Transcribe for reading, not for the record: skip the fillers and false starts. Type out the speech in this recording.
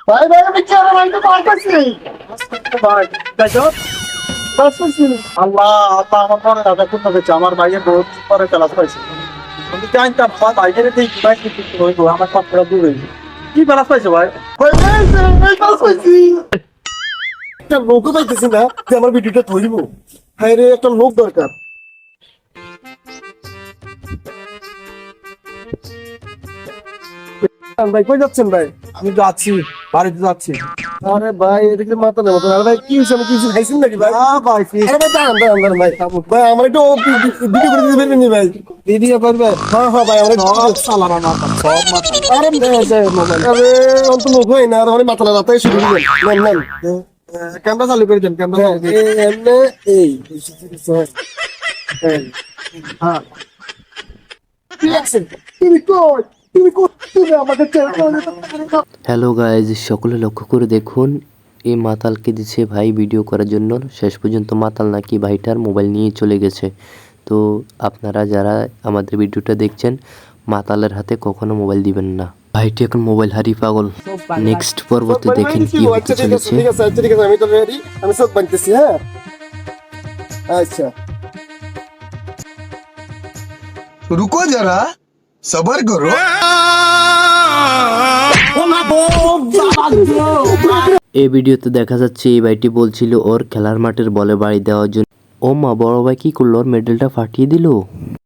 ভাই ভাই আমি কেন ভাই তো পারতেছি ভাই দেখো আল্লাহ আল্লাহ আমার মনে রাখা কোন হয়েছে আমার ভাইয়ের বহুত পরে ক্লাস পাইছে আমি জানতাম আমার ভাইয়ের এই ভাই কি হইব আমার কপড়া দূরে কি ক্লাস পাইছে ভাই ভাই এই ক্লাস পাইছি একটা লোক পাইতেছি না যে আমার ভিডিওটা ধরিব হ্যাঁ রে একটা লোক দরকার ভাই কই যাচ্ছেন ভাই আমি যাচ্ছি বাড়িতে যাচ্ছি। আরে ভাই এদিকে মাথা নেবো আরে ভাই কি হয়েছে আমি কিছু খাইছেন নাকি ভাই ভাই আরে ভাই দাঁড়ান দাঁড়ান দাঁড়ান ভাই ভাই আমার একটু ভিডিও করে দিতে পারবেন ভাই ভিডিও করবে হ্যাঁ হ্যাঁ ভাই আমরা সব সালামা মাথা সব মাথা আরে আরে অন্ত মুখ হয় না আর অনেক মাথা লাগা তাই শুরু করেন নেন নেন ক্যামেরা চালু করে দেন ক্যামেরা এমনে এই হ্যাঁ ঠিক আছে তুমি কই তুমি তুমি আমাদের হ্যালো গাইজ, সকলে লক্ষ্য করে দেখুন এই মাতালকে দিচ্ছে ভাই ভিডিও করার জন্য। শেষ পর্যন্ত মাতাল নাকি ভাইটার মোবাইল নিয়ে চলে গেছে। তো আপনারা যারা আমাদের ভিডিওটা দেখছেন মাতালের হাতে কখনো মোবাইল দিবেন না। ভাইটি এখন মোবাইল হারিয়ে পাগল। নেক্সট পর্বতে দেখেন কি হতে চলেছে। ঠিক আছে ঠিক আছে আমি তো রেডি আমি সব বানতেছি হ্যাঁ আচ্ছা रुको जरा सबर करो। এই ভিডিওতে দেখা যাচ্ছে এই ভাইটি বলছিল ওর খেলার মাঠের বলে বাড়ি দেওয়ার জন্য। ও মা, বড় ভাই কি করলো? ওর মেডেলটা ফাটিয়ে দিল।